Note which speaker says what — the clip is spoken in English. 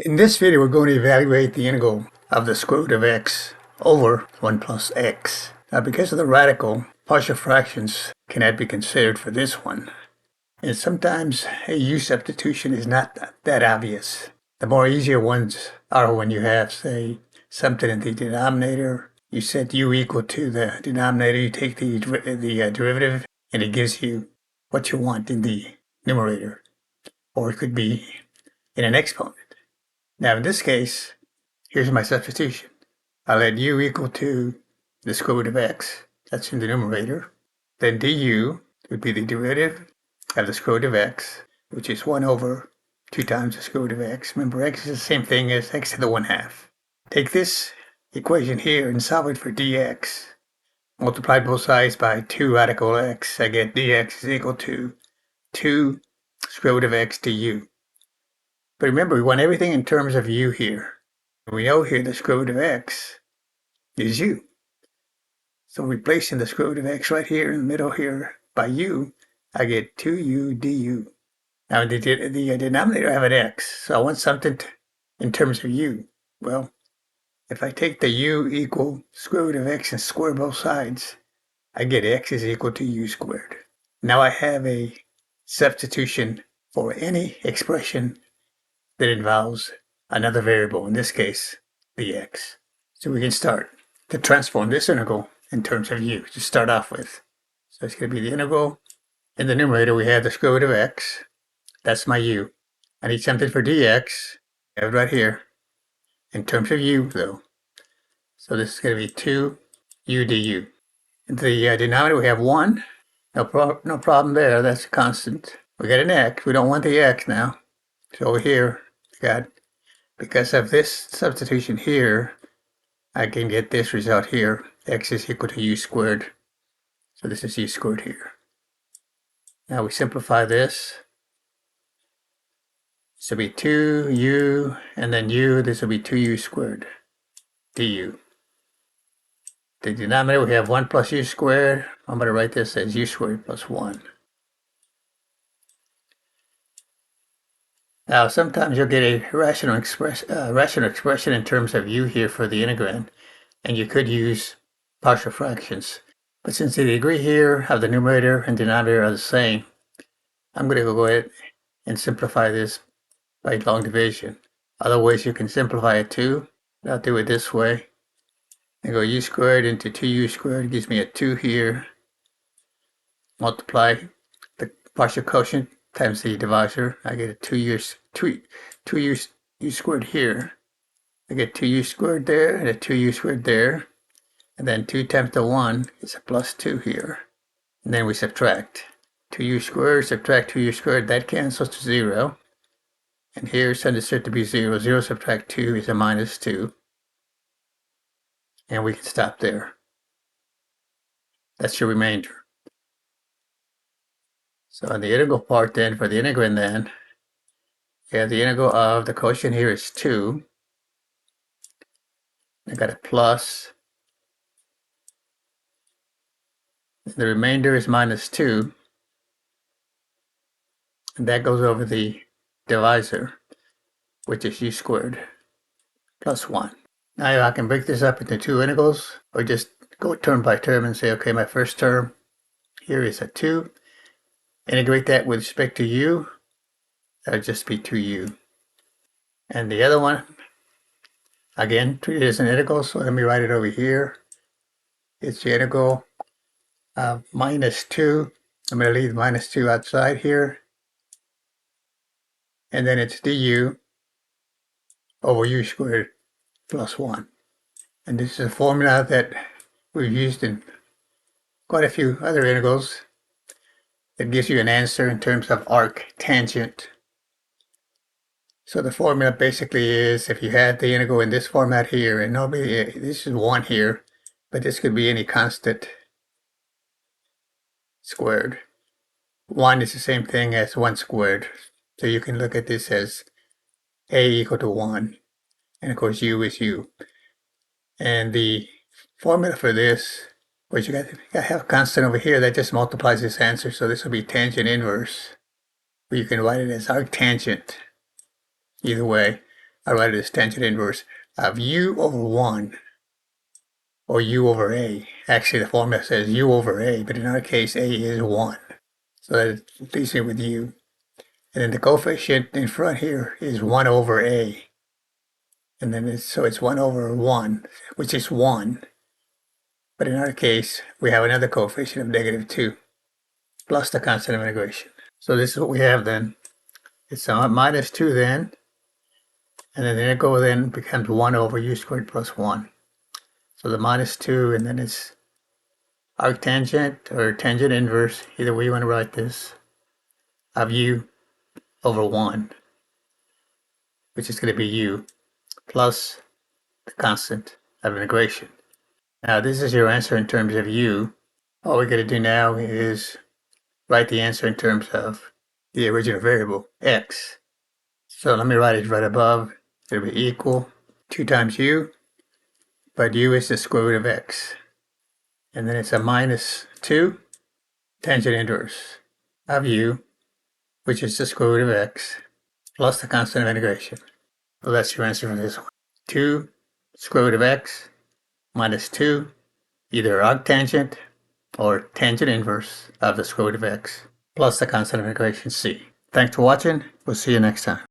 Speaker 1: In this video, we're going to evaluate the integral of the square root of x over 1 plus x. Now, because of the radical, partial fractions cannot be considered for this one. And sometimes a U-substitution is not that obvious. The more easier ones are when you have, say, something in the denominator. You set u equal to the denominator, you take the derivative, and it gives you what you want in the numerator. Or it could be in an exponent. Now, in this case, here's my substitution. I let u equal to the square root of x. That's in the numerator. Then du would be the derivative of the square root of x, which is 1 over 2 times the square root of x. Remember, x is the same thing as x to the 1/2. Take this equation here and solve it for dx. Multiply both sides by 2 radical x. I get dx is equal to 2 square root of x du. But remember, we want everything in terms of u here. We know here the square root of x is u. So replacing the square root of x right here in the middle here by u, I get 2u du. Now in the denominator I have an x, so I want something in terms of u. Well, if I take the u equal square root of x and square both sides, I get x is equal to u squared. Now I have a substitution for any expression that involves another variable, in this case, the x. So we can start to transform this integral in terms of u to start off with. So it's going to be the integral. In the numerator, we have the square root of x. That's my u. I need something for dx. I have it right here. In terms of u, though. So this is going to be 2u du. In the denominator, we have 1. No problem there. That's a constant. We got an x. We don't want the x now. So over here, because of this substitution here, I can get this result here. X is equal to u squared. So this is u squared here. Now we simplify this. This will be 2u, and then u, this will be 2u squared du. The denominator, we have 1 plus u squared. I'm going to write this as u squared plus 1. Now, sometimes you'll get a rational expression in terms of u here for the integrand, and you could use partial fractions. But since the degree here of the numerator and denominator are the same, I'm going to go ahead and simplify this by long division. Other ways you can simplify it too. I'll do it this way. I go u squared into 2u squared gives me a 2 here. Multiply the partial quotient times the divisor. I get a 2u squared here. I get 2u squared there and a 2u squared there. And then 2 times the 1 is a plus 2 here. And then we subtract. 2u squared, subtract 2u squared, that cancels to 0. And here it's understood to be 0. 0 subtract 2 is a minus 2. And we can stop there. That's your remainder. So on the integral part then, for the integrand then, you have the integral of the quotient here is 2. I got a plus. The remainder is minus 2. And that goes over the divisor, which is u squared plus 1. Now I can break this up into two integrals, or just go term by term and say, okay, my first term here is a 2. Integrate that with respect to u, that would just be 2u. And the other one, again, treat it as an integral, so let me write it over here. It's the integral of minus 2. I'm going to leave minus 2 outside here. And then it's du over u squared plus 1. And this is a formula that we've used in quite a few other integrals. It gives you an answer in terms of arc tangent. So the formula basically is, if you had the integral in this format here, and normally this is 1 here, but this could be any constant squared. 1 is the same thing as 1 squared. So you can look at this as a equal to 1. And of course u is u. And the formula for this, which you got to have a constant over here that just multiplies this answer, so this will be tangent inverse. Or you can write it as arctangent. Either way, I write it as tangent inverse of u over 1 or u over a. Actually, the formula says u over a, but in our case, a is 1. So that leaves me with u. And then the coefficient in front here is 1 over a. And then it's 1 over 1, which is 1. But in our case, we have another coefficient of negative 2, plus the constant of integration. So this is what we have then. It's minus 2 then. And then the integral then becomes 1 over u squared plus 1. So the minus 2, and then it's arctangent or tangent inverse, either way you want to write this, of u over 1, which is going to be u, plus the constant of integration. Now this is your answer in terms of u. All we got to do now is write the answer in terms of the original variable, x. So let me write it right above. It'll be equal 2 times u, but u is the square root of x. And then it's a minus 2 tangent inverse of u, which is the square root of x, plus the constant of integration. So that's your answer for this one. 2 square root of x minus 2, either arctangent or tangent inverse of the square root of x, plus the constant of integration c. Thanks for watching. We'll see you next time.